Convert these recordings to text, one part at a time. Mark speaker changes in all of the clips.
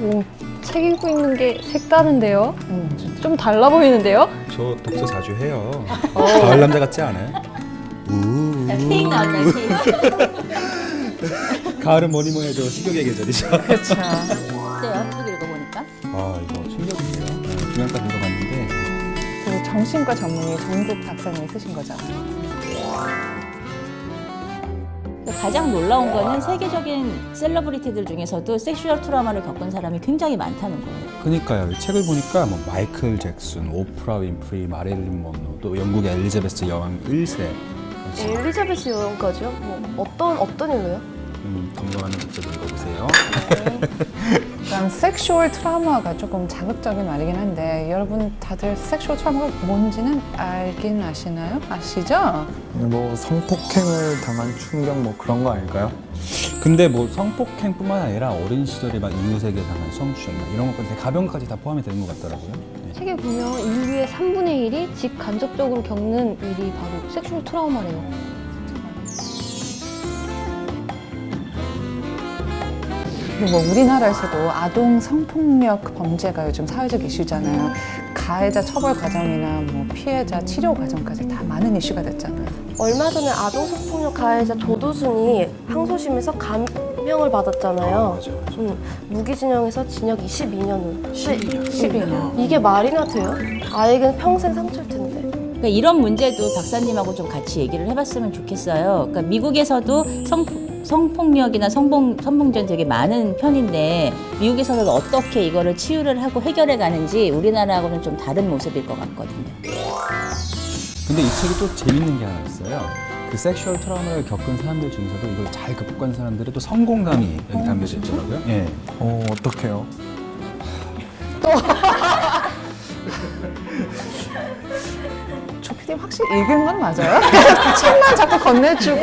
Speaker 1: 오, 책 읽고 있는 게 색다른데요? 좀 달라 보이는데요?
Speaker 2: 저 독서 자주 해요. 가을 남자 같지 않아요?
Speaker 3: 핑 나왔다, 핑.
Speaker 2: 가을은 뭐니 뭐니 해도 식욕의 계절이죠.
Speaker 1: 그렇죠.
Speaker 3: 어때요? 쭉 읽어보니까?
Speaker 2: 아 이거 충격이에요. 중간까지 읽어봤는데
Speaker 1: 그 정신과 전문의 정국 박사님이 쓰신 거잖아요.
Speaker 3: 가장 놀라운 거는 세계적인 셀러브리티들 중에서도 섹슈얼 트라우마를 겪은 사람이 굉장히 많다는 거예요.
Speaker 2: 그러니까요. 이 책을 보니까 뭐 마이클 잭슨, 오프라 윈프리, 마릴린 먼로, 또 영국의 엘리자베스 여왕 1세.
Speaker 4: 엘리자베스 여왕까지요? 뭐 어떤 일로요?
Speaker 2: 건강한 독자들 읽어보세요.
Speaker 1: 일단 섹슈얼 트라우마가 조금 자극적인 말이긴 한데 여러분 다들 섹슈얼 트라우마가 뭔지는 알긴 아시나요? 아시죠?
Speaker 5: 뭐 성폭행을 당한 충격 뭐 그런 거 아닐까요?
Speaker 2: 근데 뭐 성폭행뿐만 아니라 어린 시절에 막 이웃에게 당한 성추행 막 이런 것까지 가벼운 것까지 다 포함이 되는 것 같더라고요. 네.
Speaker 1: 책에 보면 인류의 3분의 1이 직간접적으로 겪는 일이 바로 섹슈얼 트라우마래요. 그리고 뭐 우리나라에서도 아동 성폭력 범죄가 요즘 사회적 이슈잖아요. 가해자 처벌 과정이나 뭐 피해자 치료 과정까지 다 많은 이슈가 됐잖아요.
Speaker 4: 얼마 전에 아동 성폭력 가해자 조두순이 항소심에서 감형을 받았잖아요.
Speaker 2: 맞아.
Speaker 4: 무기징역에서 징역 22년을.
Speaker 1: 12년.
Speaker 4: 이게 말이나 돼요? 아이에겐 평생 상처일 텐데.
Speaker 3: 그러니까 이런 문제도 박사님하고 좀 같이 얘기를 해봤으면 좋겠어요. 그러니까 미국에서도 성폭력이나 성범죄는 되게 많은 편인데 미국에서는 어떻게 이거를 치유를 하고 해결해 가는지 우리나라하고는 좀 다른 모습일 것 같거든요.
Speaker 2: 근데 이 책이 또 재밌는 게 하나 있어요. 그 섹슈얼 트라우마를 겪은 사람들 중에서도 이걸 잘 극복한 사람들의 또 성공담이 여기 담겨져 있더라고요. 예.
Speaker 5: 어떡해요?
Speaker 1: 조 PD 확실히 읽은 건 맞아요? 책만 자꾸 건네주고.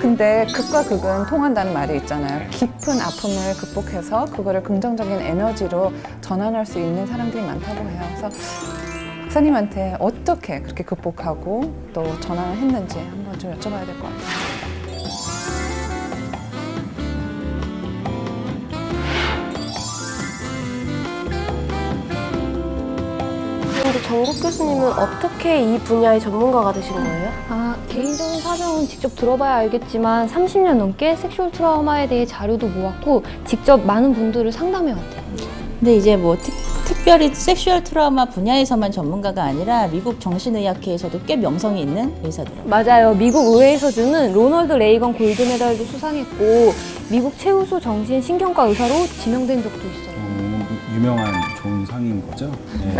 Speaker 1: 근데 극과 극은 통한다는 말이 있잖아요. 깊은 아픔을 극복해서 그거를 긍정적인 에너지로 전환할 수 있는 사람들이 많다고 해요. 그래서 박사님한테 어떻게 그렇게 극복하고 또 전환을 했는지 한번 좀 여쭤봐야 될 것 같아요.
Speaker 4: 근데 정국 교수님은 어떻게 이 분야의 전문가가 되신 거예요?
Speaker 6: 개인적인 사정은 직접 들어봐야 알겠지만 30년 넘게 섹슈얼 트라우마에 대해 자료도 모았고 직접 많은 분들을 상담해왔대요.
Speaker 3: 근데 이제 뭐 특별히 섹슈얼 트라우마 분야에서만 전문가가 아니라 미국 정신의학회에서도 꽤 명성이 있는 의사더라고요.
Speaker 6: 맞아요. 미국 의회에서 주는 로널드 레이건 골드메달도 수상했고 미국 최우수 정신신경과 의사로 지명된 적도 있어요.
Speaker 2: 유명한 좋은 상인 거죠? 네.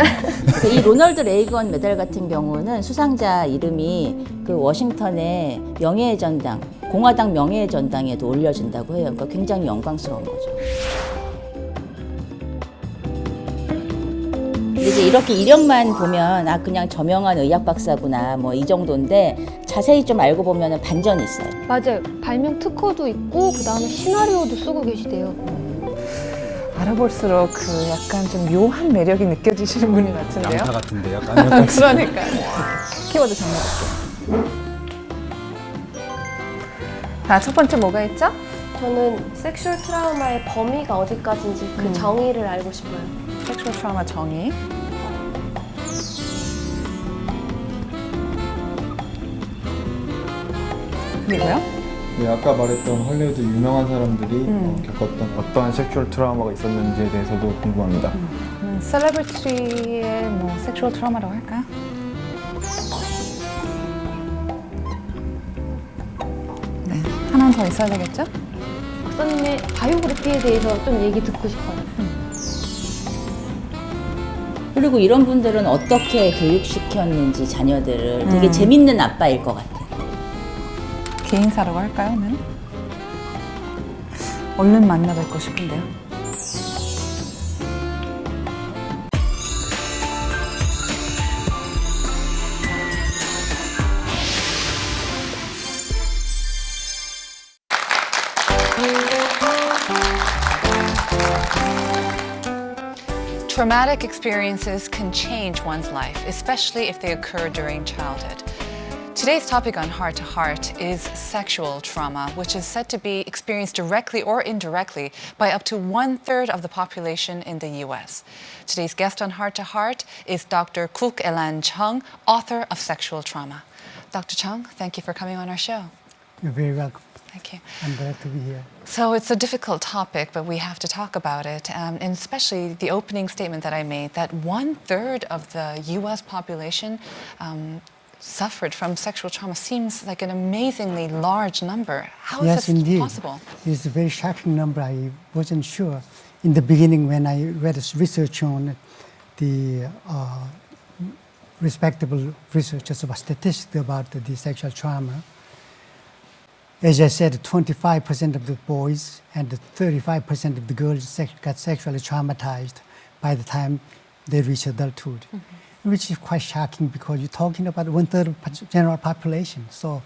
Speaker 3: 이 로널드 레이건 메달 같은 경우는 수상자 이름이 그 워싱턴의 명예의 전당, 공화당 명예의 전당에도 올려진다고 해요. 그러니까 굉장히 영광스러운 거죠. 근데 이제 이렇게 이력만 보면 그냥 저명한 의학 박사구나 뭐 이 정도인데 자세히 좀 알고 보면 반전이 있어요.
Speaker 6: 맞아요. 발명 특허도 있고 그 다음에 시나리오도 쓰고 계시대요.
Speaker 1: 알아볼수록 그 약간 좀 묘한 매력이 느껴지시는 분이 같은데요?
Speaker 2: 양파 같은데 약간
Speaker 1: 그러니까 키워드 정해볼게요. 첫 번째 뭐가 있죠?
Speaker 4: 저는 섹슈얼 트라우마의 범위가 어디까지인지 그 정의를 알고 싶어요.
Speaker 1: 섹슈얼 트라우마 정의. 그리고요?
Speaker 5: 네, 아까 말했던 할리우드 유명한 사람들이 겪었던 어떠한 섹슈얼 트라우마가 있었는지에 대해서도 궁금합니다.
Speaker 1: 셀레브리티의 뭐 섹슈얼 트라우마라고 할까요? 네, 하나 더 있어야 되겠죠?
Speaker 6: 박사님의 바이오그래피에 대해서 좀 얘기 듣고 싶어요.
Speaker 3: 그리고 이런 분들은 어떻게 교육시켰는지 자녀들을 되게 재밌는 아빠일 것 같아요.
Speaker 1: 개인사라고 할까요? 네. 얼른 만나뵙고 싶은데요.
Speaker 7: Traumatic experiences can change one's life, especially if they occur during childhood.
Speaker 1: Today's topic on Heart to Heart is sexual trauma, which is said to be experienced directly or indirectly by up to 1/3 of the population in the US. Today's guest on Heart to Heart is Dr. Elan JUNG, author of Sexual Trauma. Dr. Chung, thank you for coming on our show.
Speaker 7: You're very welcome.
Speaker 1: Thank you.
Speaker 7: I'm glad to be here.
Speaker 1: So it's a difficult topic, but we have to talk about it, and especially the opening statement that I made, that 1/3 of the US population suffered from sexual trauma seems like an amazingly large number. How is
Speaker 7: Yes,
Speaker 1: this
Speaker 7: indeed.
Speaker 1: possible?
Speaker 7: It's a very shocking number. I wasn't sure in the beginning when I read this research on the respectable researchers about statistics about the sexual trauma. As I said, 25% of the boys and 35% of the girls got sexually traumatized by the time they reach adulthood, which is quite shocking because you're talking about 1/3 of the general population. So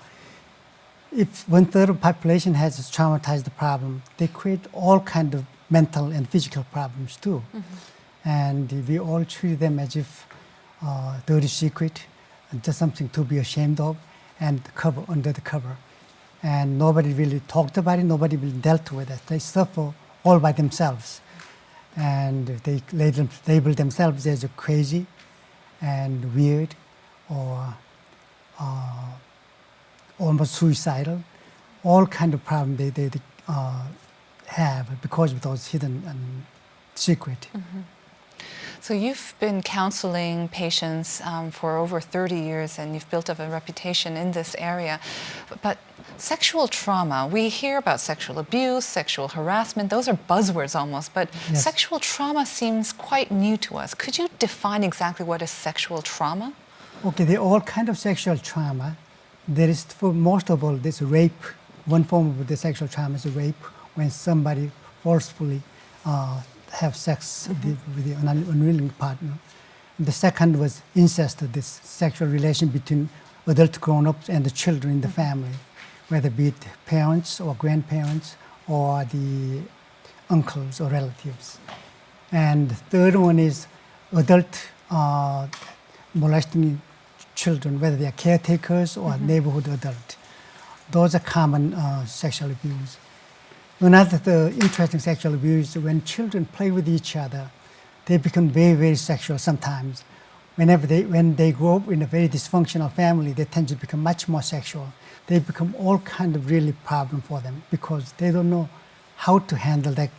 Speaker 7: if 1/3 of the population has a traumatized problem, they create all kinds of mental and physical problems too. And we all treat them as if dirty secret, and just something to be ashamed of and cover under the cover. And nobody really talked about it, nobody really dealt with it. They suffer all by themselves. And they label themselves as crazy and weird or almost suicidal. All kind of problems they have because of those hidden secret.
Speaker 1: So you've been counseling patients for over 30 years, and you've built up a reputation in this area. But sexual trauma, we hear about sexual abuse, sexual harassment, those are buzzwords almost, but
Speaker 7: Yes.
Speaker 1: sexual trauma seems quite new to us. Could you define exactly what is sexual trauma?
Speaker 7: Okay, there are all kind of sexual trauma. There is, for most of all, this rape. One form of the sexual trauma is rape, when somebody forcefully have sex with an unwilling partner. And the second was incest, this sexual relation between adult grown-ups and the children in the family, whether be it parents or grandparents or the uncles or relatives. And the third one is adult molesting children, whether they are caretakers or neighborhood adult. Those are common sexual abuse. Another interesting sexual abuse is when children play with each other, they become very, very sexual sometimes. When they grow up in a very dysfunctional family, they tend to become much more sexual. They become all kind of really problem for them because they don't know how to handle that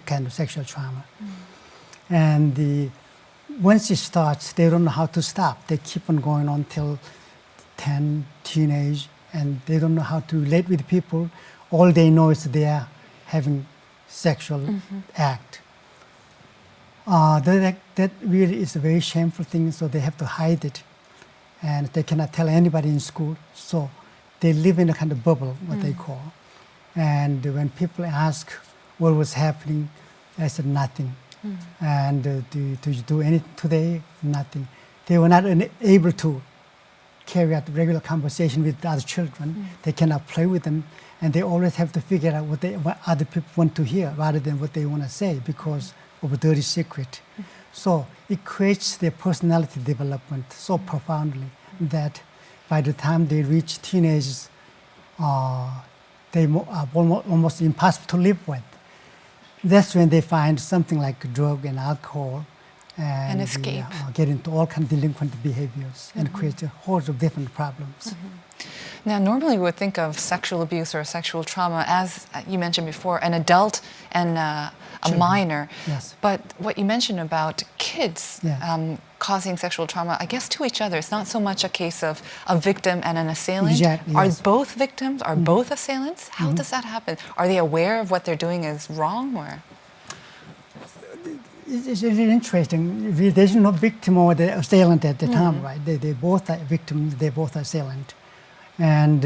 Speaker 7: kind of sexual trauma. And once it starts, they don't know how to stop. They keep on going on till 10, teenage, and they don't know how to relate with people. All they know is they are having sexual act. That really is a very shameful thing, so they have to hide it. And they cannot tell anybody in school, so they live in a kind of bubble, what they call. And when people ask what was happening, I said nothing. And did you do anything today? Nothing. They were not able to carry out regular conversation with other children. They cannot play with them, and they always have to figure out what other people want to hear rather than what they want to say because of a dirty secret. So it creates their personality development so profoundly that by the time they reach teenagers, they are almost impossible to live with. That's when they find something like drug and alcohol and
Speaker 1: escape.
Speaker 7: Get into all kinds of delinquent behaviors and create a host of different problems.
Speaker 1: Now, normally we would think of sexual abuse or sexual trauma as, you mentioned before, an adult and a minor.
Speaker 7: Yes.
Speaker 1: But what you mentioned about kids
Speaker 7: Yeah.
Speaker 1: causing sexual trauma, I guess to each other, it's not so much a case of a victim and an assailant.
Speaker 7: Exactly,
Speaker 1: Are
Speaker 7: yes.
Speaker 1: both victims? Are both assailants? How does that happen? Are they aware of what they're doing is wrong, or?
Speaker 7: It's really interesting. There's no victim or the assailant at the time, right? They both are victims, they both are assailant. And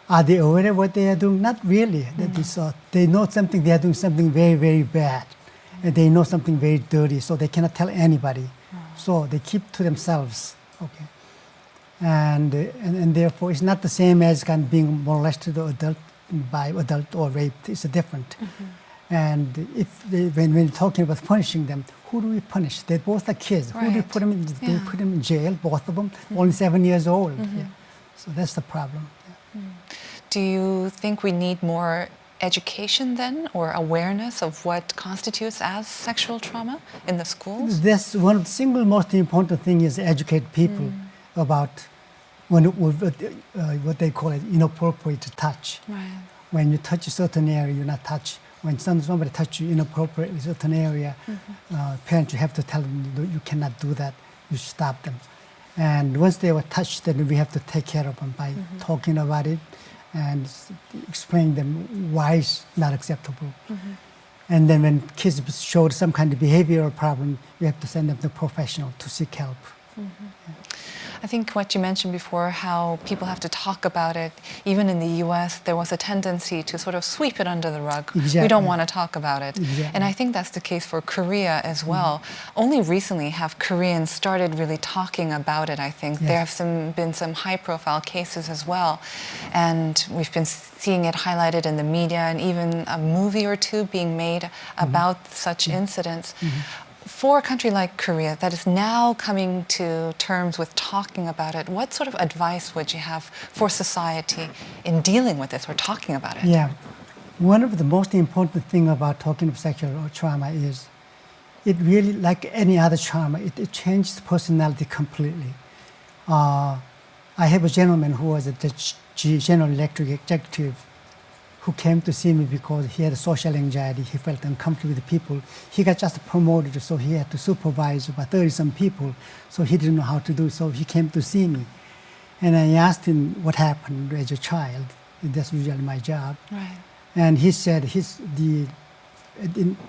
Speaker 7: are they aware of what they are doing? Not really. They know something, they are doing something very, very bad. And they know something very dirty, so they cannot tell anybody. So they keep to themselves, okay? And therefore, it's not the same as kind of being molested or by adult or raped. It's different. And when we're talking about punishing them, who do we punish? They both are kids. Who do we
Speaker 1: Right.
Speaker 7: put them in? Do we
Speaker 1: Yeah.
Speaker 7: put them in jail, both of them? Only 7 years old. Yeah. So that's the problem. Yeah.
Speaker 1: Do you think we need more education then, or awareness of what constitutes as sexual trauma in the schools?
Speaker 7: That's one of the single most important thing is educate people about what they call it inappropriate touch.
Speaker 1: Right.
Speaker 7: When you touch a certain area, you're not touched. When somebody touches you inappropriately, a certain area, parents, you have to tell them you cannot do that. You stop them. And once they were touched, then we have to take care of them by talking about it and explain them why it's not acceptable. And then when kids showed some kind of behavioral problem, you have to send them to a professional to seek help.
Speaker 1: I think what you mentioned before, how people have to talk about it, even in the US, there was a tendency to sort of sweep it under the rug. We
Speaker 7: Exactly.
Speaker 1: don't want to talk about it.
Speaker 7: Exactly.
Speaker 1: And I think that's the case for Korea as well. Only recently have Koreans started really talking about it, I think.
Speaker 7: Yes.
Speaker 1: There have been some high-profile cases as well. And we've been seeing it highlighted in the media and even a movie or two being made about such incidents. For a country like Korea that is now coming to terms with talking about it, what sort of advice would you have for society in dealing with this or talking about it?
Speaker 7: Yeah. One of the most important thing about talking of sexual trauma is it really, like any other trauma, it changes personality completely. I have a gentleman who was a General Electric executive who came to see me because he had social anxiety. He felt uncomfortable with people. He got just promoted, so he had to supervise about 30-some people, so he didn't know how to do it, so he came to see me. And I asked him what happened as a child. That's usually my job.
Speaker 1: Right.
Speaker 7: And he said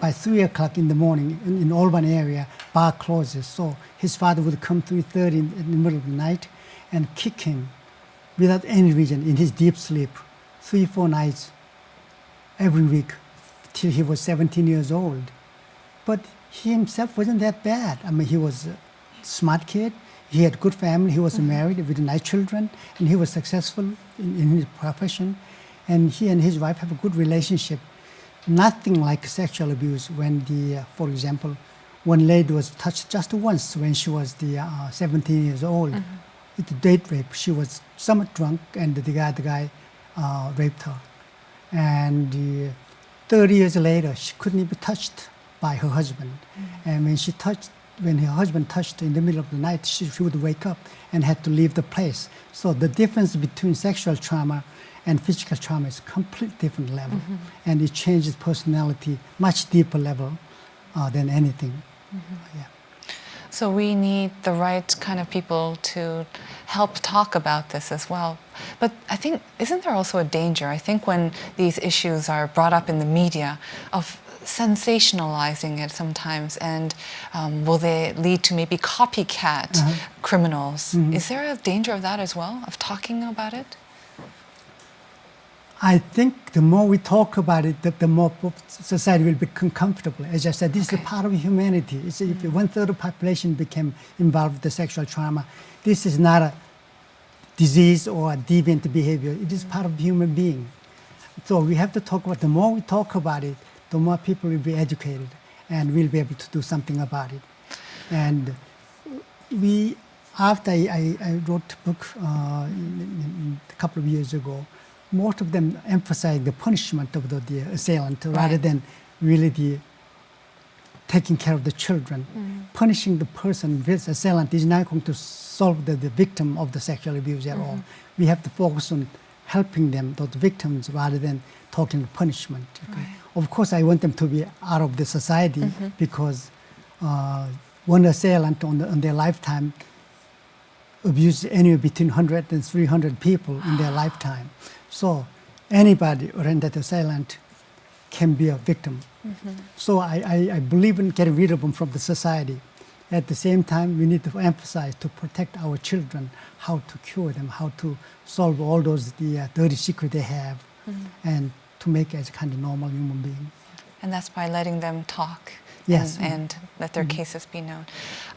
Speaker 7: by 3 o'clock in the morning in Albany area, bar closes. So his father would come 3:30 in the middle of the night and kick him without any reason in his deep sleep, 3-4 nights every week till he was 17 years old. But he himself wasn't that bad. I mean, he was a smart kid. He had good family. He was married with 9 children, and he was successful in his profession. And he and his wife have a good relationship. Nothing like sexual abuse when for example, one lady was touched just once when she was 17 years old. It's a date rape. She was somewhat drunk, and the guy raped her. And 30 years later, she couldn't even be touched by her husband. And when her husband touched her in the middle of the night, she would wake up and had to leave the place. So the difference between sexual trauma and physical trauma is a complete different level. And it changes personality much deeper level than anything. Yeah.
Speaker 1: So we need the right kind of people to help talk about this as well. But I think, isn't there also a danger, I think, when these issues are brought up in the media, of sensationalizing it sometimes, and will they lead to maybe copycat criminals? Is there a danger of that as well, of talking about it?
Speaker 7: I think the more we talk about it, the more society will become comfortable. As I said, this is a part of humanity. It's if 1/3 of the population became involved with the sexual trauma, this is not a disease or a deviant behavior. It is part of human being. So we have to talk about. The more we talk about it, the more people will be educated, and we'll be able to do something about it. And after I wrote a book a couple of years ago, most of them emphasize the punishment of the assailant rather than really taking care of the children. Punishing the person with assailant is not going to solve the victim of the sexual abuse at all. We have to focus on helping them, those victims, rather than talking punishment. Okay? Of course, I want them to be out of the society because one assailant on their lifetime abused anywhere between 100 and 300 people in their lifetime. So anybody or that assailant can be a victim. So I believe in getting rid of them from the society. At the same time, we need to emphasize to protect our children, how to cure them, how to solve all those dirty secrets they have, and to make as a kind of normal human being.
Speaker 1: And that's by letting them talk.
Speaker 7: Yes.
Speaker 1: And let their cases be known.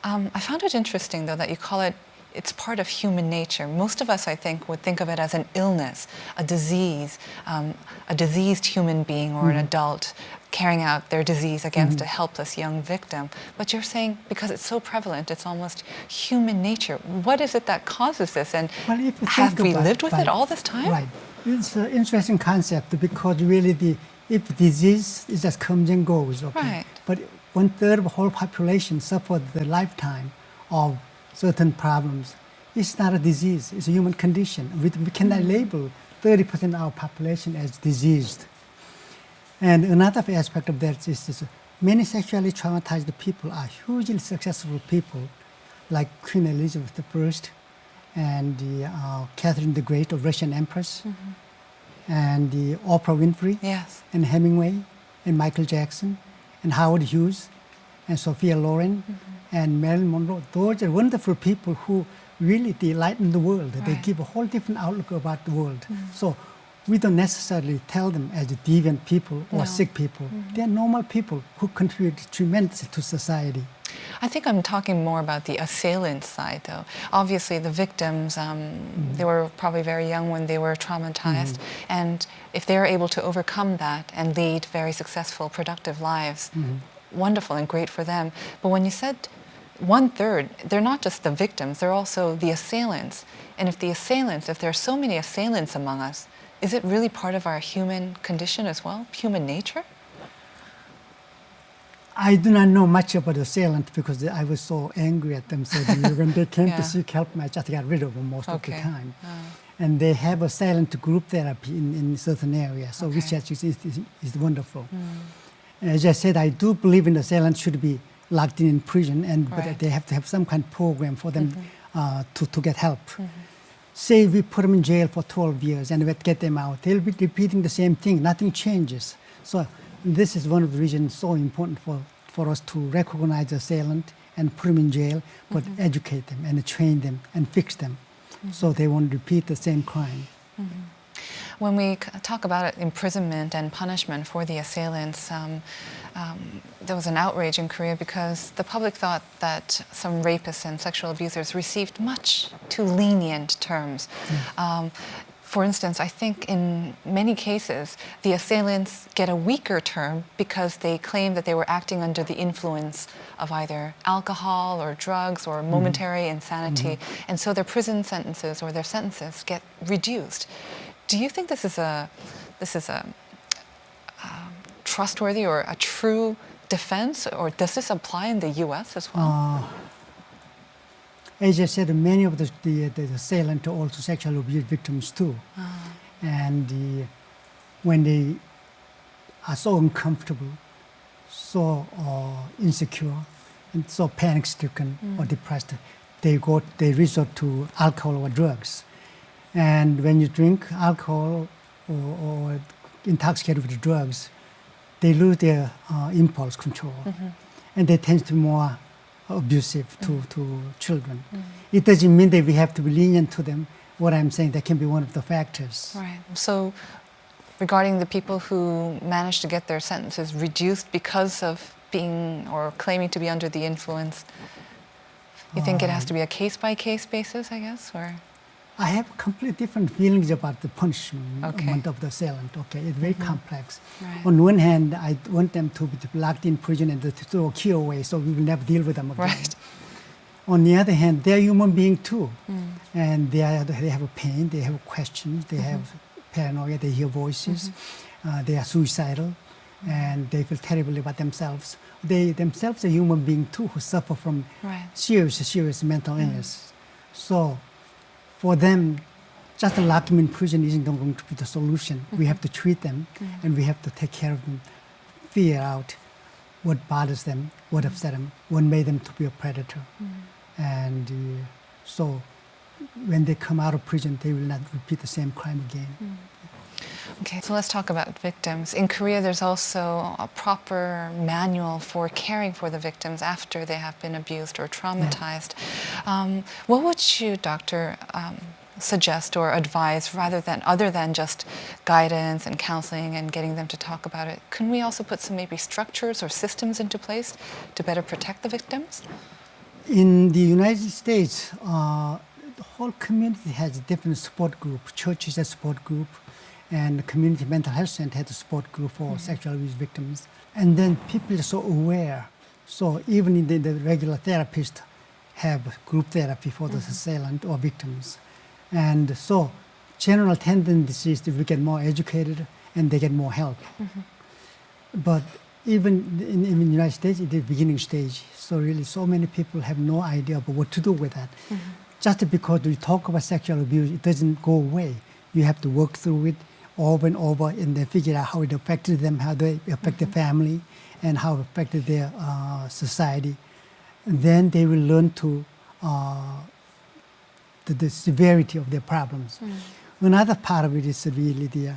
Speaker 1: I found it interesting, though, that you call it it's part of human nature. Most of us, I think, would think of it as an illness, a disease, a diseased human being or an adult carrying out their disease against a helpless young victim. But you're saying because it's so prevalent, it's almost human nature. What is it that causes this? And
Speaker 7: Well, if you
Speaker 1: have
Speaker 7: think
Speaker 1: we
Speaker 7: about
Speaker 1: lived with
Speaker 7: right,
Speaker 1: it all this time?
Speaker 7: Right. It's an interesting concept because really if disease it just comes and goes, okay.
Speaker 1: Right.
Speaker 7: But 1/3 of the whole population suffered the lifetime of certain problems. It's not a disease, it's a human condition. We cannot label 30% of our population as diseased. And another aspect of that is many sexually traumatized people are hugely successful people, like Queen Elizabeth I and Catherine the Great, of Russian Empress, and Oprah Winfrey,
Speaker 1: Yes.
Speaker 7: and Hemingway, and Michael Jackson, and Howard Hughes, and Sophia Loren, and Marilyn Monroe. Those are wonderful people who really they lighten the world. They
Speaker 1: Right.
Speaker 7: give a whole different outlook about the world. So we don't necessarily tell them as deviant people or sick people. They are normal people who contribute tremendously to society.
Speaker 1: I think I'm talking more about the assailant side, though. Obviously, the victims, they were probably very young when they were traumatized. And if they're able to overcome that and lead very successful, productive lives, wonderful and great for them. But when you said 1/3, they're not just the victims, they're also the assailants. And if there are so many assailants among us, is it really part of our human condition as well, human nature?
Speaker 7: I do not know much about the assailant because I was so angry at them. So when they came
Speaker 1: Yeah.
Speaker 7: to seek help, I just got rid of them most of the
Speaker 1: Okay.
Speaker 7: time. And they have assailant group therapy in certain areas, so which actually is wonderful. And as I said, I do believe in assailant should be locked in prison, but
Speaker 1: Right.
Speaker 7: they have to have some kind of program for them to get help. Say we put them in jail for 12 years and we get them out, they'll be repeating the same thing, nothing changes. So this is one of the reasons so important for us to recognize the assailant and put them in jail, but educate them and train them and fix them so they won't repeat the same crime.
Speaker 1: When we talk about imprisonment and punishment for the assailants, there was an outrage in Korea because the public thought that some rapists and sexual abusers received much too lenient terms. For instance, I think in many cases, the assailants get a weaker term because they claim that they were acting under the influence of either alcohol or drugs or momentary insanity, and so their prison sentences or their sentences get reduced. Do you think this is a trustworthy or a true defense, or does this apply in the U.S. as well?
Speaker 7: As I said, many of the assailant are also sexual abuse victims too. And when they are so uncomfortable, so insecure, and so panic-stricken or depressed, they resort to alcohol or drugs. And when you drink alcohol or intoxicated with drugs, they lose their impulse control, and they tend to be more abusive to children. It doesn't mean that we have to be lenient to them. What I'm saying, that can be one of the factors.
Speaker 1: Right. So regarding the people who manage to get their sentences reduced because of being or claiming to be under the influence, you think it has to be a case-by-case basis, I guess, or?
Speaker 7: I have completely different feelings about the punishment
Speaker 1: Okay.
Speaker 7: of the assailant. Okay, it's very complex.
Speaker 1: Right.
Speaker 7: On one hand, I want them to be locked in prison and to throw a key away, so we will never deal with them again.
Speaker 1: Right.
Speaker 7: On the other hand, they're human beings too, and they have a pain, they have questions, they have paranoia, they hear voices, they are suicidal, and they feel terribly about themselves. They themselves are human beings too who suffer from
Speaker 1: Right.
Speaker 7: serious mental illness. So for them, just to lock them in prison isn't going to be the solution. We have to treat them, and we have to take care of them, figure out what bothers them, what upset them, what made them to be a predator. And so when they come out of prison, they will not repeat the same crime again.
Speaker 1: Okay, so let's talk about victims. In Korea, there's also a proper manual for caring for the victims after they have been abused or traumatized. What would you, doctor, suggest or advise other than just guidance and counseling and getting them to talk about it? Can we also put some maybe structures or systems into place to better protect the victims?
Speaker 7: In the United States, the whole community has a different support group. Church is a support group, and the community mental health center has a support group for sexual abuse victims. And then people are so aware. So even in the regular therapists have group therapy for the assailant or victims. And so general tendency is that we get more educated and they get more help. But even in the United States, at the beginning stage, so really so many people have no idea about what to do with that. Just because we talk about sexual abuse, it doesn't go away. You have to work through it over and over and then figure out how it affected them, how they affect their family, and how it affected their society. And then they will learn to the severity of their problems. Another part of it is really the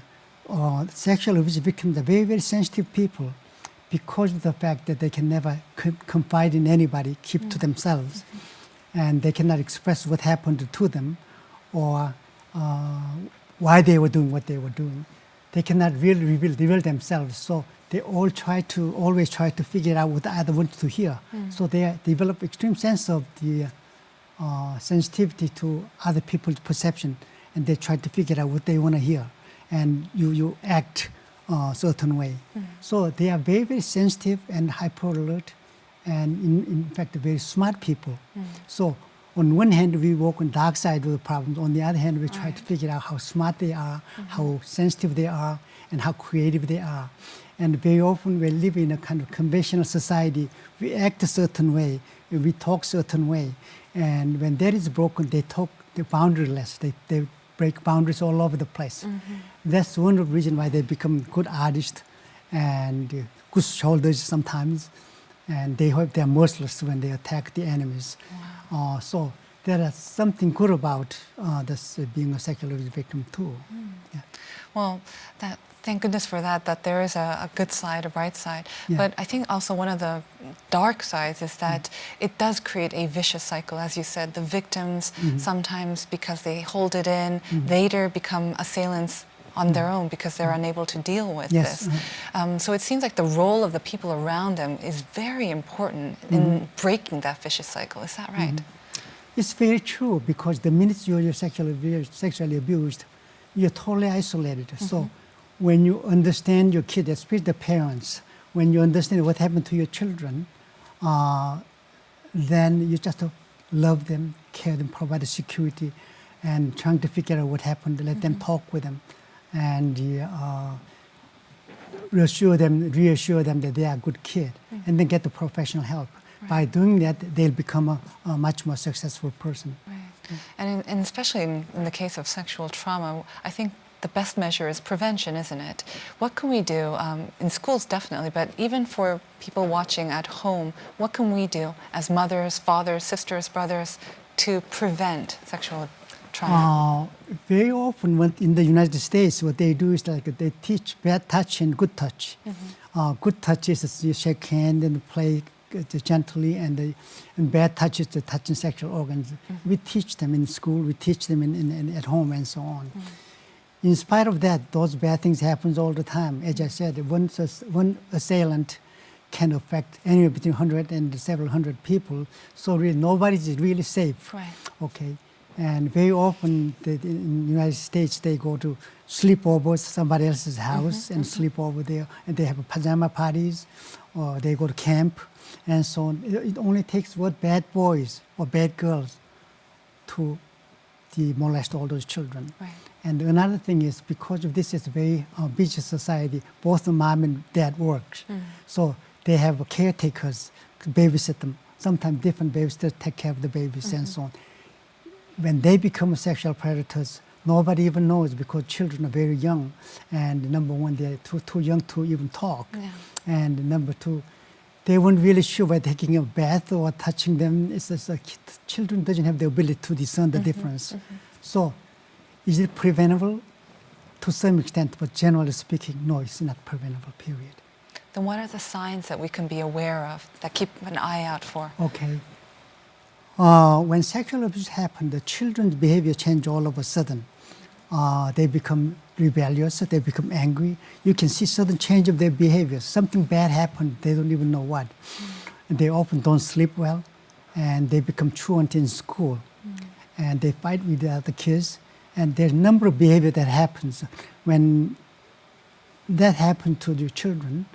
Speaker 7: sexual abuse victims are very, very sensitive people because of the fact that they can never confide in anybody, keep to themselves, and they cannot express what happened to them or why they were doing what they were doing. They cannot really reveal themselves, so they always try to figure out what the other wants to hear. So they develop extreme sense of the sensitivity to other people's perception, and they try to figure out what they want to hear, and you act a certain way. So they are very, very sensitive and hyper alert, and in fact, very smart people. So on one hand, we work on the dark side of the problems. On the other hand, we try to figure out how smart they are, how sensitive they are, and how creative they are. And very often we live in a kind of conventional society. We act a certain way, we talk a certain way. And when that is broken, they talk boundaryless. They break boundaries all over the place. That's one of the reasons why they become good artists and good soldiers sometimes. And they're merciless when they attack the enemies. So there is something good about this being a sexual abuse victim too. Yeah.
Speaker 1: Well, thank goodness for that there is a good side, a bright side.
Speaker 7: Yeah.
Speaker 1: But I think also one of the dark sides is that it does create a vicious cycle. As you said, the victims sometimes, because they hold it in, later become assailants on their own because they're unable to deal with this. So it seems like the role of the people around them is very important in breaking that vicious cycle. Is that right?
Speaker 7: It's very true, because the minute you're sexually abused, you're totally isolated. So when you understand your kid, especially the parents, when you understand what happened to your children, then you just love them, care them, provide security, and trying to figure out what happened, let them talk with them, and reassure them that they are a good kid, and then get the professional help. By doing that, they'll become a much more successful person.
Speaker 1: And especially in the case of sexual trauma, I think the best measure is prevention, isn't it? What can we do, in schools definitely, but even for people watching at home, what can we do as mothers, fathers, sisters, brothers to prevent sexual trauma?
Speaker 7: Very often in the United States, what they do is like they teach bad touch and good touch. Good touch is you shake hand and play gently, and bad touch is the touching sexual organs. We teach them in school, we teach them at home, and so on. In spite of that, those bad things happen all the time. As I said, one assailant can affect anywhere between 100 and several hundred people. So really, nobody's really safe. Okay, and very often in the United States, they go to sleepovers, somebody else's house, and sleep over there, and they have pajama parties, or they go to camp, and so on. It only takes bad boys or bad girls to molest all those children. And another thing is, because of this, it's a very busy society. Both the mom and dad works, so they have caretakers to babysit them. Sometimes different babysitters take care of the babies and so on. When they become sexual predators, nobody even knows, because children are very young, and number one, they're too young to even talk, and number two, they weren't really sure by taking a bath or touching them. It's just like children doesn't have the ability to discern the difference. So, is it preventable? To some extent, but generally speaking, no, it's not preventable, period.
Speaker 1: Then what are the signs that we can be aware of, that keep an eye out for?
Speaker 7: Okay. When sexual abuse happens, the children's behavior change all of a sudden. They become rebellious, they become angry. You can see sudden change of their behavior. Something bad happened, they don't even know what. And they often don't sleep well. and they become truant in school, and they fight with the other kids, and there's a number of behavior that happens. When that happens to your children,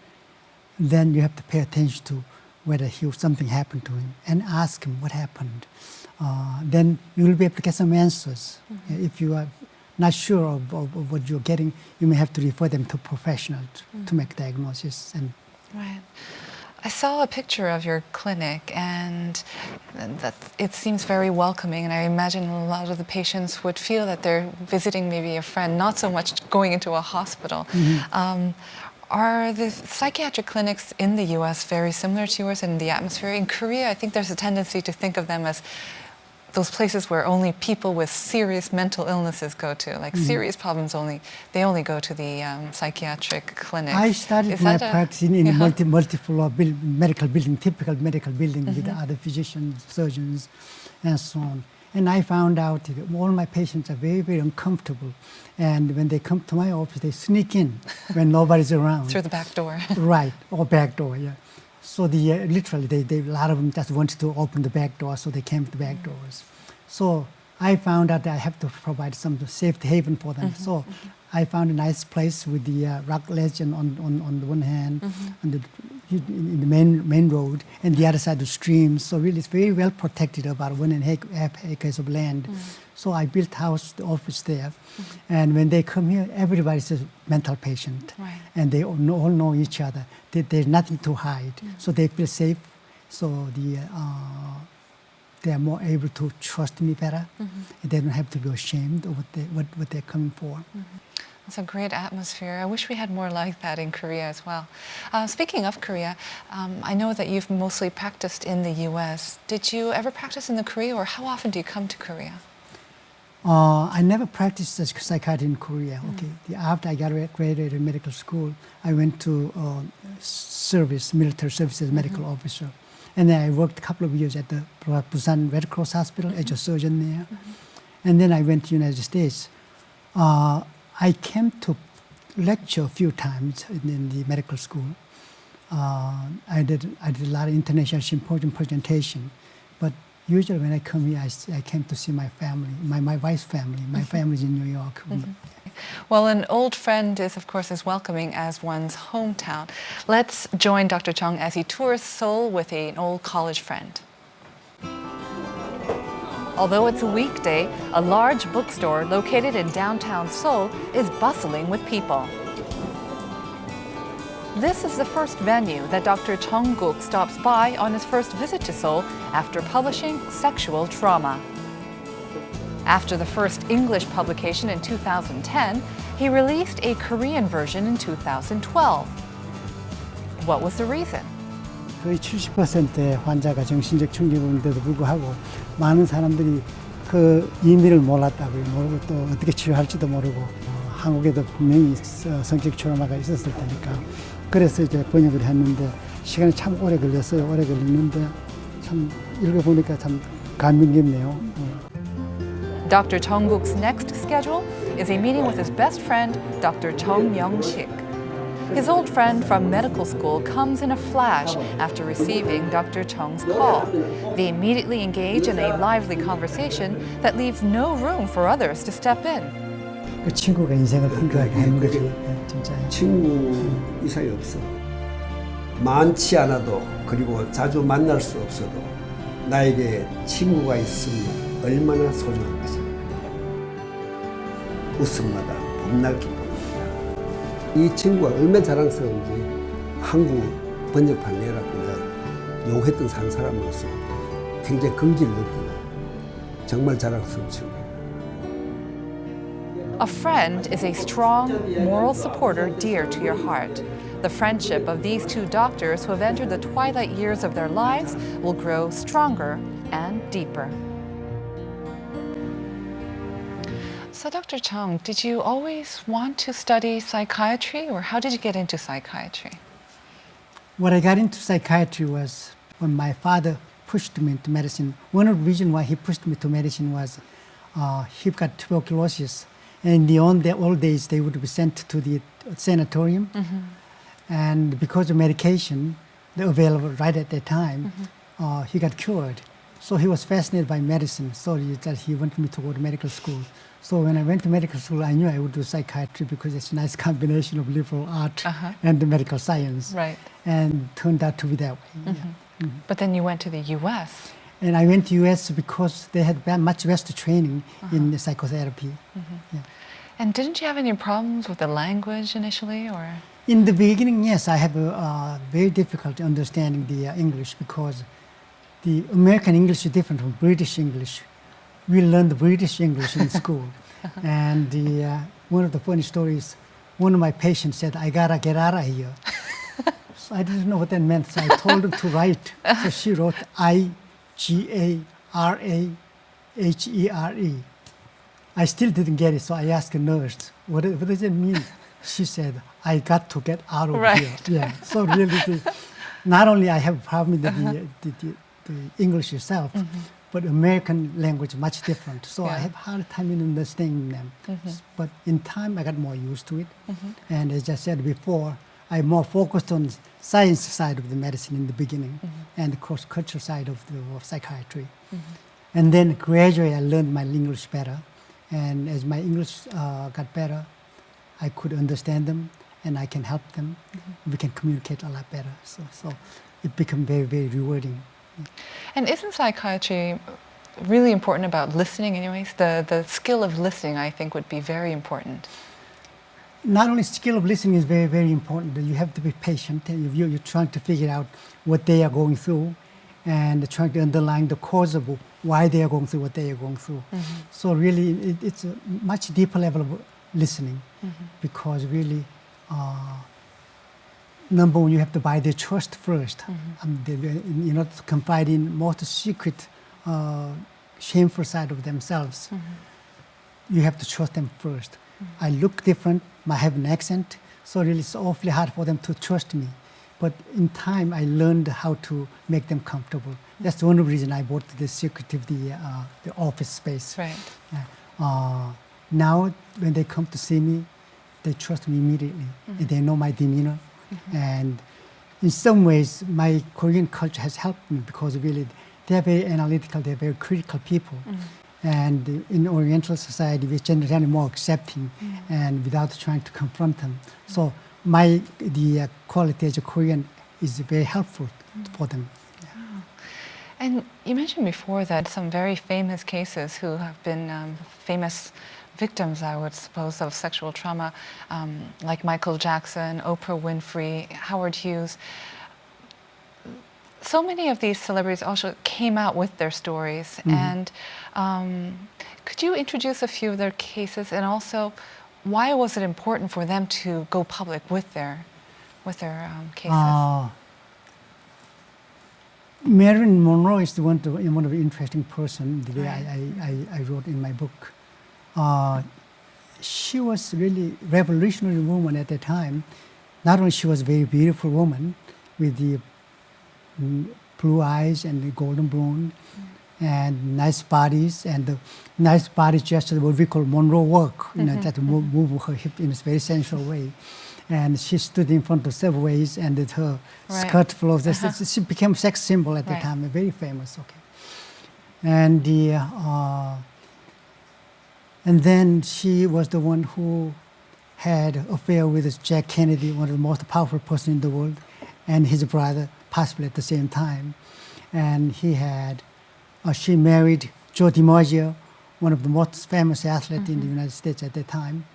Speaker 7: then you have to pay attention to whether something happened to him and ask him what happened. Then you will be able to get some answers. If you are not sure of what you're getting, you may have to refer them to a professional to make diagnosis. And
Speaker 1: Right. I saw a picture of your clinic, and that it seems very welcoming, and I imagine a lot of the patients would feel that they're visiting maybe a friend, not so much going into a hospital. Are the psychiatric clinics in the US very similar to yours in the atmosphere? In Korea, I think there's a tendency to think of them as those places where only people with serious mental illnesses go to, like serious problems they only go to the psychiatric clinics.
Speaker 7: I started
Speaker 1: Is
Speaker 7: my
Speaker 1: that
Speaker 7: practice in a multi-floor medical building, typical medical building with other physicians, surgeons, and so on. And I found out that all my patients are very, very uncomfortable. And when they come to my office, they sneak in when nobody's around.
Speaker 1: Through the back door.
Speaker 7: Right, or back door, yeah. So literally, a lot of them just wanted to open the back door, so they came to the back doors. So I found out that I have to provide some safe haven for them. So I found a nice place with the rock legend on the one hand, and in the main road, and the other side the stream. So really, it's very well protected, about 1.5 acres of land. So I built the office there, and when they come here, everybody's a mental patient,
Speaker 1: Right.
Speaker 7: and they all know each other. There's nothing to hide, so they feel safe. So they are more able to trust me better. They don't have to be ashamed of what they're coming for.
Speaker 1: It's a great atmosphere. I wish we had more like that in Korea as well. Speaking of Korea, I know that you've mostly practiced in the US. Did you ever practice in the Korea, or how often do you come to Korea?
Speaker 7: I never practiced psychiatry in Korea. Okay, after I graduated in medical school, I went to military service as a medical officer, and then I worked a couple of years at the Busan Red Cross Hospital as a surgeon there, and then I went to the United States. I came to lecture a few times in the medical school. I did a lot of international symposium presentation, but usually when I come here, I came to see my family, my wife's family. My family's in New York.
Speaker 1: Well, an old friend is, of course, as welcoming as one's hometown. Let's join Dr. Jung as he tours Seoul with an old college friend. Although it's a weekday, a large bookstore located in downtown Seoul is bustling with people. This is the first venue that Dr. Jung stops by on his first visit to Seoul after publishing Sexual Trauma. After the first English publication in 2010, he released a Korean version in 2012. What was the reason?
Speaker 7: 거의 70%의 환자가 정신적 충격인데도 불구하고 많은 사람들이 그 의미를 몰랐다고요. 모르고 또 어떻게 치료할지도 모르고 한국에도 분명히 성적 트라우마가 있었을 테니까 그래서 이제 번역을 했는데 시간이 참 오래 걸렸어요. 오래 걸렸는데 참 읽어보니까 참 감명 깊네요.
Speaker 1: Dr. Jungkook's next schedule is a meeting with his best friend, Dr. Chung Myung-sik. His old friend from medical school comes in a flash after receiving Dr. Chung's call. They immediately engage in a lively conversation that leaves no room for others to step in.
Speaker 7: 그 친구가 인생을 풍부하게 하는 거지. 진짜.
Speaker 8: 친구 이상이 없어. 많지 않아도 그리고 자주 만날 수 없어도 나에게 친구가 있으면 얼마나 소중한 것입니까? 웃음마다 봄날 기쁨입니다. 이 친구가 얼마나 자랑스러운지 한국 번역판 내라고 내가 욕했던 한 사람으로서 굉장히 긍지를 느끼고 정말 자랑스러운 친구예요.
Speaker 1: A friend is a strong, moral supporter dear to your heart. The friendship of these two doctors who have entered the twilight years of their lives will grow stronger and deeper. So, Dr. Chung, did you always want to study psychiatry, or how did you get into psychiatry?
Speaker 7: When I got into psychiatry was when my father pushed me into medicine. One of the reasons why he pushed me to medicine was he got tuberculosis. And in the old days, they would be sent to the sanatorium. And because of medication available right at that time, he got cured. So he was fascinated by medicine. So he wanted me to go to medical school. So when I went to medical school, I knew I would do psychiatry because it's a nice combination of liberal art and the medical science.
Speaker 1: Right.
Speaker 7: And turned out to be that way. Yeah.
Speaker 1: But then you went to the U.S.
Speaker 7: And I went to US because they had much better training in the psychotherapy. Yeah.
Speaker 1: And didn't you have any problems with the language initially, or?
Speaker 7: In the beginning, yes, I have a very difficult understanding the English because the American English is different from British English. We learned the British English in school. And one of the funny stories, one of my patients said, "I gotta get out of here." So I didn't know what that meant, so I told her to write. So she wrote I-G-A-R-A-H-E-R-E. I still didn't get it, so I asked a nurse, what does it mean? She said, "I got to get out of here." Yeah. So really, not only I have a problem with the English itself, but American language is much different. So I have a hard time in understanding them. But in time, I got more used to it. And as I said before, I more focused on science side of the medicine in the beginning and the cross-cultural side of the psychiatry. And then gradually I learned my English better. And as my English got better, I could understand them and I can help them. We can communicate a lot better. So it became very, very rewarding.
Speaker 1: And isn't psychiatry really important about listening anyways? The skill of listening, I think, would be very important.
Speaker 7: Not only skill of listening is very, very important, but you have to be patient. You're trying to figure out what they are going through and trying to underline the cause of why they are going through what they are going through. So really, it's a much deeper level of listening because really, number one, you have to buy their trust first. In order to confide in most secret, shameful side of themselves, you have to trust them first. I look different, I have an accent, so really it's awfully hard for them to trust me. But in time, I learned how to make them comfortable. That's one of the reasons I bought the secretive, the office space.
Speaker 1: Right.
Speaker 7: Now, when they come to see me, they trust me immediately. And they know my demeanor. And in some ways, my Korean culture has helped me because really, they're very analytical, they're very critical people. And in Oriental society, we're generally more accepting and without trying to confront them. So the quality as a Korean is very helpful for them.
Speaker 1: And you mentioned before that some very famous cases who have been famous victims, I would suppose, of sexual trauma, like Michael Jackson, Oprah Winfrey, Howard Hughes. So many of these celebrities also came out with their stories. And could you introduce a few of their cases, and also why was it important for them to go public with their cases?
Speaker 7: Marilyn Monroe is one of the interesting person, the way I wrote in my book. She was really revolutionary woman at the time. Not only she was a very beautiful woman with the blue eyes and the golden blonde and nice bodies, and the nice body gesture, what we call Monroe walk, that move her hip in a very sensual way. And she stood in front of subways and her skirt flows. She became a sex symbol at the time, very famous. And then she was the one who had an affair with Jack Kennedy, one of the most powerful person in the world, and his brother, possibly at the same time. And she married Joe DiMaggio, one of the most famous athletes in the United States at that time.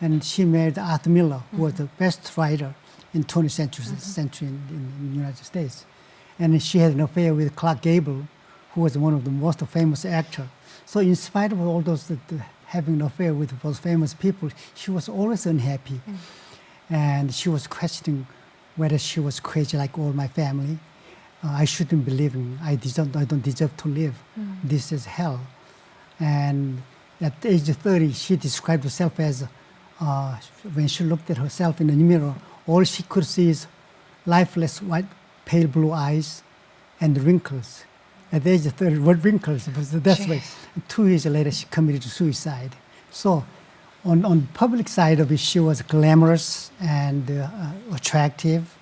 Speaker 7: And she married Arthur Miller, who was the best writer in 20th century in the United States. And she had an affair with Clark Gable, who was one of the most famous actors. So in spite of all those having an affair with those famous people, she was always unhappy. And she was questioning whether she was crazy like all my family. I shouldn't be living. I don't deserve to live. This is hell. And at the age of 30, she described herself as, when she looked at herself in the mirror, all she could see is lifeless, white, pale blue eyes and wrinkles. At the age of 30, what wrinkles? That's why 2 years later, she committed suicide. So on the public side of it, she was glamorous and attractive,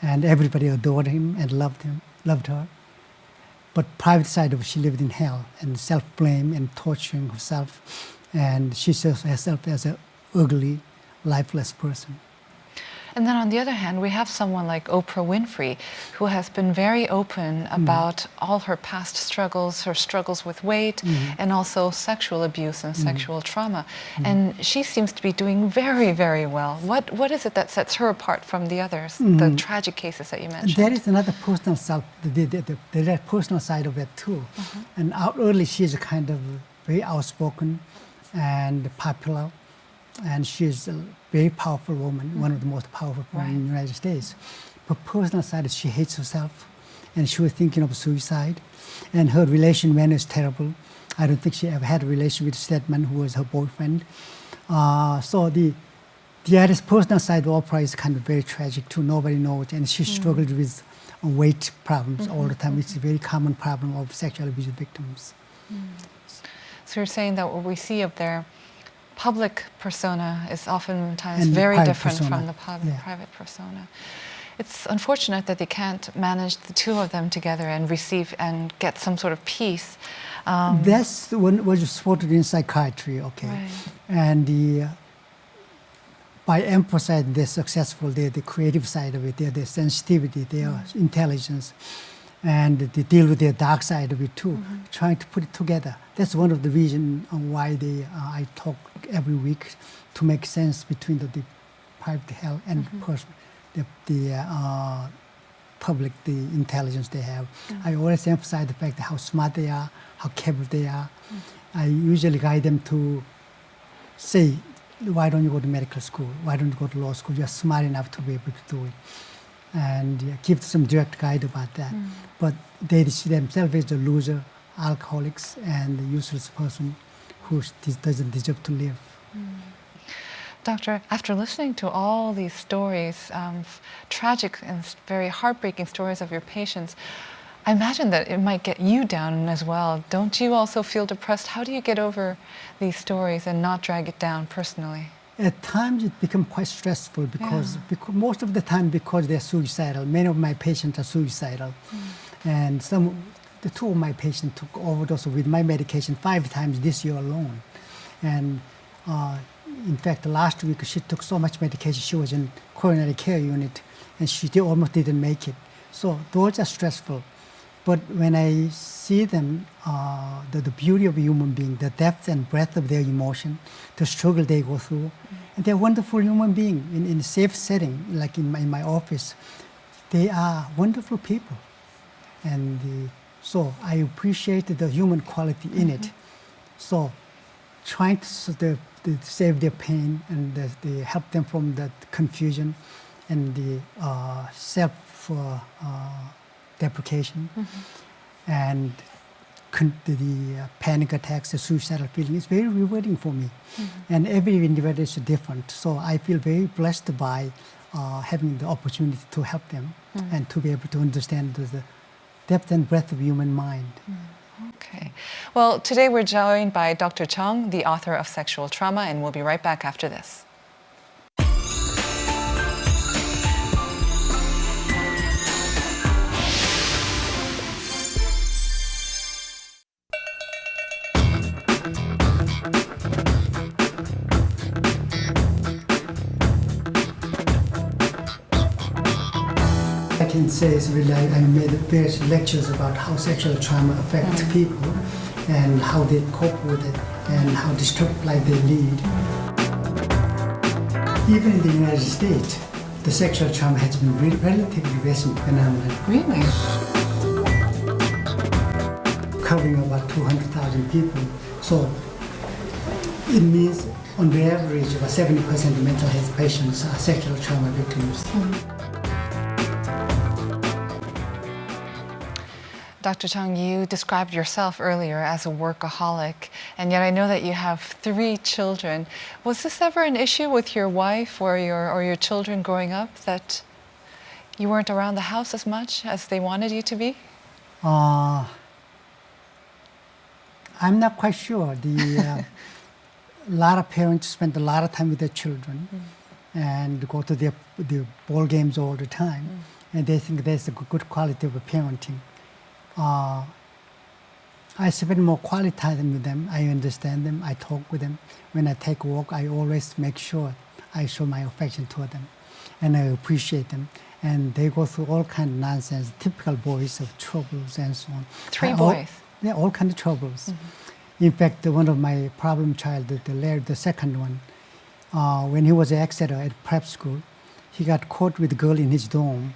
Speaker 7: and everybody adored him and loved her. but private side of it, she lived in hell and self-blame and torturing herself. And she saw herself as an ugly, lifeless person.
Speaker 1: And then on the other hand, we have someone like Oprah Winfrey, who has been very open about all her past struggles, her struggles with weight, and also sexual abuse and sexual trauma. And she seems to be doing very, very well. What is it that sets her apart from the others, the tragic cases that you mentioned?
Speaker 7: There is another personal self, the personal side of it too. And outwardly, she's a kind of very outspoken and popular. And she's a very powerful woman, one of the most powerful women in the United States. But personal side is she hates herself, and she was thinking of suicide. And her relation man is terrible. I don't think she ever had a relation with Stedman, who was her boyfriend. So the other personal side of Oprah is kind of very tragic too. Nobody knows, and she struggled with weight problems all the time. It's a very common problem of sexual abuse victims.
Speaker 1: So you're saying that what we see of their public persona is oftentimes
Speaker 7: And
Speaker 1: very
Speaker 7: private
Speaker 1: different
Speaker 7: persona.
Speaker 1: from the private persona. It's unfortunate that they can't manage the two of them together and receive and get some sort of peace.
Speaker 7: That's what was supported in psychiatry, okay?
Speaker 1: Right.
Speaker 7: And by emphasizing they're successful, they're the creative side of it, they're the sensitivity, their intelligence, and they deal with their dark side of it too, trying to put it together. That's one of the reasons why I talk every week to make sense between the private health and the public, the intelligence they have. I always emphasize the fact that how smart they are, how capable they are. I usually guide them to say, why don't you go to medical school? Why don't you go to law school? You're smart enough to be able to do it. And give some direct guide about that. But they see themselves as the loser, alcoholics, and the useless person who doesn't deserve to live.
Speaker 1: Doctor, after listening to all these stories, tragic and very heartbreaking stories of your patients, I imagine that it might get you down as well. Don't you also feel depressed? How do you get over these stories and not drag it down personally?
Speaker 7: At times it becomes quite stressful because most of the time because they're suicidal. Many of my patients are suicidal. And the two of my patients took overdose with my medication 5 times this year alone. And in fact, last week she took so much medication, she was in coronary care unit and she almost didn't make it. So those are stressful. But when I see them, the beauty of a human being, the depth and breadth of their emotion, the struggle they go through, and they're wonderful human beings in a safe setting, like in my office. They are wonderful people. And so I appreciate the human quality in it. So trying to save their pain and they help them from the confusion and the self-deprecation and the panic attacks, the suicidal feeling is very rewarding for me. And every individual is different. So I feel very blessed by having the opportunity to help them and to be able to understand the depth and breadth of human mind.
Speaker 1: Okay. Well, today we're joined by Dr. Jung, the author of Sexual Trauma, and we'll be right back after this.
Speaker 7: I can say is really I made various lectures about how sexual trauma affects people and how they cope with it and how disturbed life they lead. Even in the United States, the sexual trauma has been relatively recent phenomenon.
Speaker 1: Really?
Speaker 7: Covering about 200,000 people. So it means on the average about 70% of mental health patients are sexual trauma victims.
Speaker 1: Dr. Jung, you described yourself earlier as a workaholic, and yet I know that you have 3 children. Was this ever an issue with your wife or your children growing up, that you weren't around the house as much as they wanted you to be?
Speaker 7: I'm not quite sure. A lot of parents spend a lot of time with their children and go to their ball games all the time, and they think that's a good quality of parenting. I spend more quality time with them. I understand them. I talk with them. When I take a walk, I always make sure I show my affection toward them, and I appreciate them. And they go through all kind of nonsense, typical boys of troubles and so on.
Speaker 1: Three boys.
Speaker 7: Yeah, all kind of troubles. In fact, one of my problem child, the second one, when he was at Exeter at prep school, he got caught with a girl in his dorm,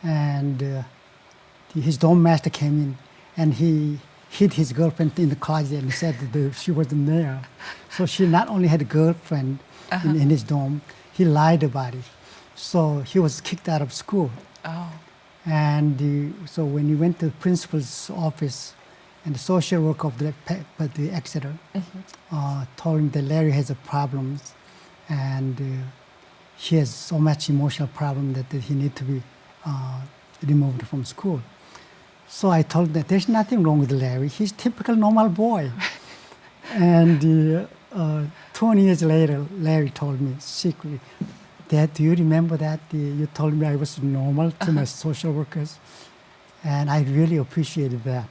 Speaker 7: and his dorm master came in, and he hid his girlfriend in the closet and said that she wasn't there. So she not only had a girlfriend in his dorm, he lied about it. So he was kicked out of school.
Speaker 1: Oh.
Speaker 7: And so when he went to the principal's office, and the social worker of the Exeter told him that Larry has a problems, and he has so much emotional problem that he need to be removed from school. So I told him that there's nothing wrong with Larry. He's a typical normal boy. And 20 years later, Larry told me secretly, Dad, do you remember that? You told me I was normal to my social workers. And I really appreciated that.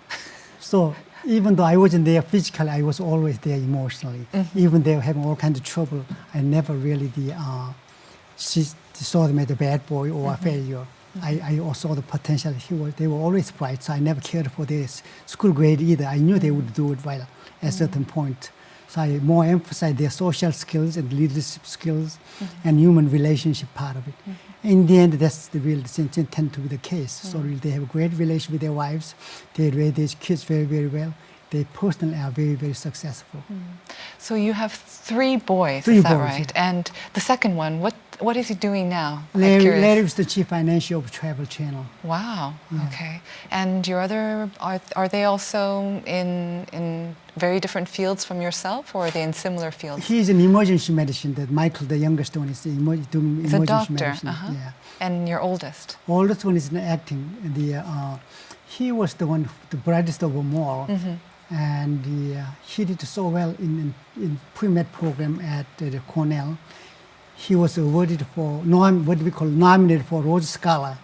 Speaker 7: So even though I wasn't there physically, I was always there emotionally. Even they were having all kinds of trouble, I never really saw them as a bad boy or a failure. I also saw the potential. They were always bright, so I never cared for their school grade either. I knew they would do it well at a certain point. So I more emphasized their social skills and leadership skills and human relationship part of it. In the end, that's the real tend to be the case. So really they have a great relation with their wives. They raise their kids very, very well. They personally are very, very successful.
Speaker 1: So you have three boys,
Speaker 7: Three
Speaker 1: is that
Speaker 7: boys,
Speaker 1: right?
Speaker 7: yeah.
Speaker 1: And the second one, what is he doing now? I'm
Speaker 7: Larry
Speaker 1: curious.
Speaker 7: is the chief financial of Travel Channel.
Speaker 1: Wow. Okay. And your other are they also in very different fields from yourself, or are they in similar fields?
Speaker 7: He's in emergency medicine. That Michael, the youngest one, is doing
Speaker 1: He's
Speaker 7: emergency
Speaker 1: a doctor.
Speaker 7: medicine. Yeah.
Speaker 1: And your oldest?
Speaker 7: Oldest one is in acting. He was the one, the brightest of them all, and he did so well in pre-med program at Cornell. He was awarded for nominated for Rhodes Scholar.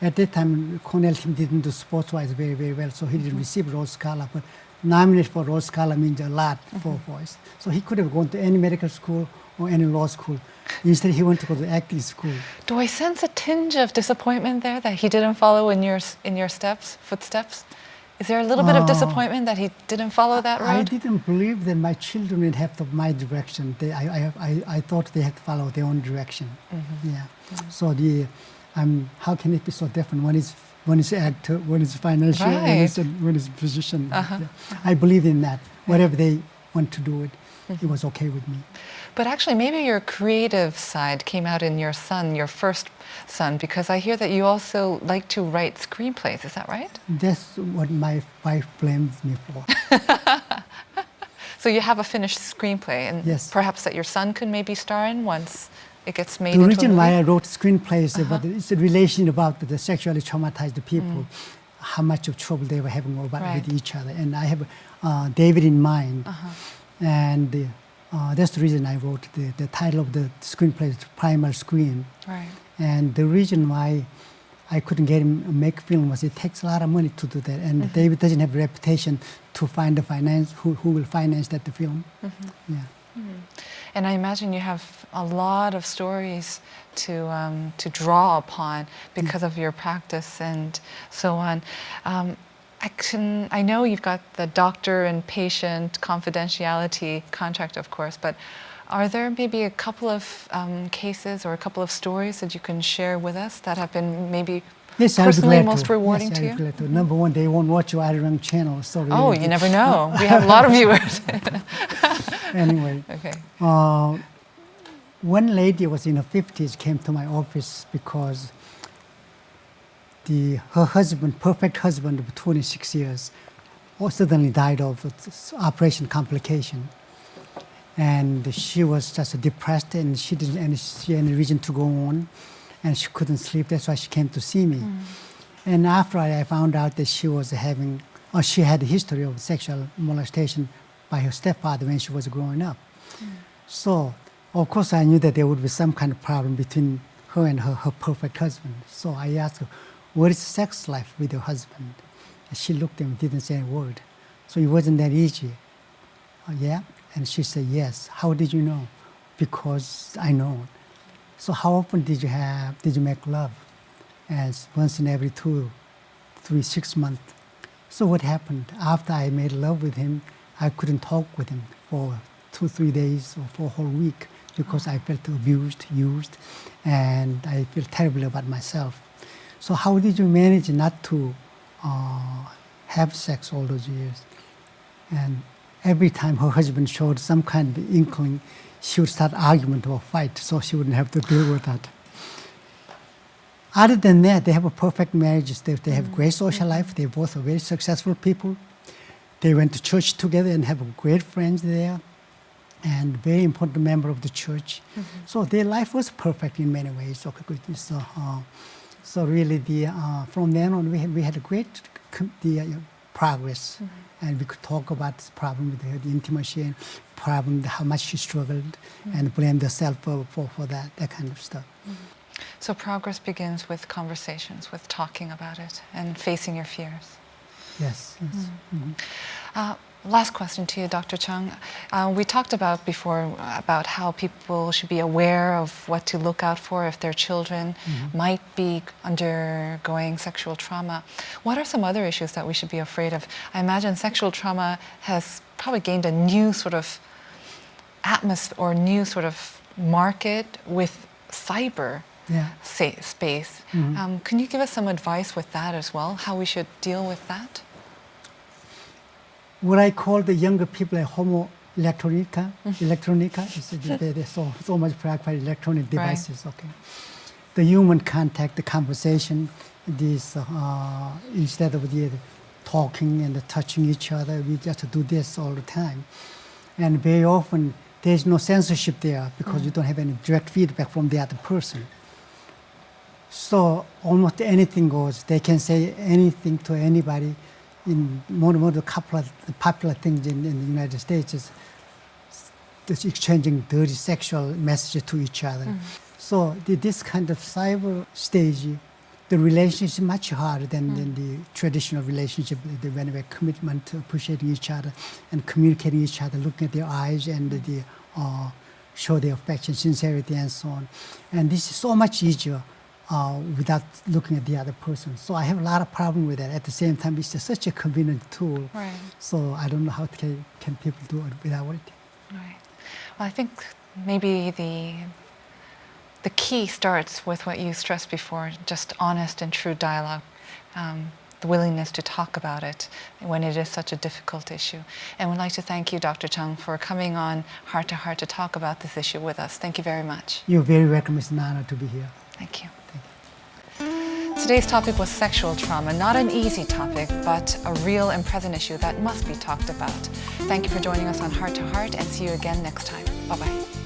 Speaker 7: At that time, Cornell team didn't do sports-wise very, very well, so he didn't receive Rhodes Scholar. But nominated for Rhodes Scholar means a lot for us. So he could have gone to any medical school or any law school. Instead, he went to go to acting school.
Speaker 1: Do I sense a tinge of disappointment there that he didn't follow in your footsteps? Is there a little bit of disappointment that he didn't follow that road?
Speaker 7: I didn't believe that my children would have to my direction. I thought they had to follow their own direction. Yeah. So how can it be so different? One is actor, one is financial, one is physician. Yeah. I believe in that. Whatever they want to do it was okay with me.
Speaker 1: But actually, maybe your creative side came out in your son, your first son, because I hear that you also like to write screenplays. Is that right?
Speaker 7: That's what my wife blames me for.
Speaker 1: So you have a finished screenplay, and
Speaker 7: Yes.
Speaker 1: perhaps that your son could maybe star in once it gets made
Speaker 7: The
Speaker 1: into a
Speaker 7: reason
Speaker 1: movie?
Speaker 7: why I wrote screenplays about it's a relation about the sexually traumatized people, how much of trouble they were having with each other, and I have David in mind, and that's the reason I wrote the title of the screenplay is Primal Scream.
Speaker 1: Right.
Speaker 7: And the reason why I couldn't get him to make film was it takes a lot of money to do that, and David doesn't have a reputation to find the finance who will finance the film. Yeah.
Speaker 1: And I imagine you have a lot of stories to draw upon because of your practice and so on. I know you've got the doctor and patient confidentiality contract, of course, but are there maybe a couple of cases or a couple of stories that you can share with us that have been maybe
Speaker 7: Yes,
Speaker 1: personally
Speaker 7: I'll be glad
Speaker 1: most
Speaker 7: to.
Speaker 1: rewarding
Speaker 7: Yes,
Speaker 1: to
Speaker 7: I'll
Speaker 1: you?
Speaker 7: be glad to. Number one, they won't watch your Arirang channel. So
Speaker 1: Oh, you never know. We have a lot of viewers.
Speaker 7: Anyway,
Speaker 1: Okay.
Speaker 7: one lady was in her 50s came to my office because her husband, perfect husband of 26 years, suddenly died of operation complication. And she was just depressed, and she didn't see any reason to go on, and she couldn't sleep. That's why she came to see me. And after I found out that she had a history of sexual molestation by her stepfather when she was growing up. So, of course, I knew that there would be some kind of problem between her and her perfect husband. So I asked her, what is sex life with your husband? And she looked at me, didn't say a word. So it wasn't that easy. Yeah? And she said, yes. How did you know? Because I know. So how often did you make love? As once in every 6 months. So what happened? After I made love with him, I couldn't talk with him for 2-3 days or for a whole week because I felt abused, used, and I feel terrible about myself. So how did you manage not to have sex all those years? And every time her husband showed some kind of inkling, she would start argument or fight so she wouldn't have to deal with that. Other than that, they have a perfect marriage. They have great social life. They both are very successful people. They went to church together and have great friends there and very important member of the church. So their life was perfect in many ways. So really, from then on, we had a great progress. And we could talk about this problem with her, the intimacy and problem, how much she struggled, and blame herself for that kind of stuff.
Speaker 1: So progress begins with conversations, with talking about it and facing your fears.
Speaker 7: Yes.
Speaker 1: Last question to you, Dr. Chung. We talked about before about how people should be aware of what to look out for if their children might be undergoing sexual trauma. What are some other issues that we should be afraid of? I imagine sexual trauma has probably gained a new sort of atmosphere or new sort of market with cyber space. Can you give us some advice with that as well, how we should deal with that?
Speaker 7: What I call the younger people a homo electronica, they're so much preoccupied with electronic devices. Okay, the human contact, the conversation, this instead of the talking and the touching each other, we just do this all the time, and very often there's no censorship there because you don't have any direct feedback from the other person. So almost anything goes. They can say anything to anybody. In more a couple of popular things in the United States is just exchanging dirty sexual messages to each other. So this kind of cyber stage, the relationship is much harder than the traditional relationship. When we have commitment to appreciating each other and communicating each other, looking at their eyes and show their affection, sincerity, and so on. And this is so much easier without looking at the other person. So I have a lot of problem with that. At the same time, it's just such a convenient tool.
Speaker 1: Right.
Speaker 7: So I don't know how can people do it without it.
Speaker 1: Right. Well, I think maybe the key starts with what you stressed before, just honest and true dialogue, the willingness to talk about it when it is such a difficult issue. And we'd like to thank you, Dr. Chung, for coming on Heart to Heart to talk about this issue with us. Thank you very much.
Speaker 7: You're very welcome. It's an honor to be here.
Speaker 1: Thank you. Today's topic was sexual trauma, not an easy topic, but a real and present issue that must be talked about. Thank you for joining us on Heart to Heart, and see you again next time. Bye-bye.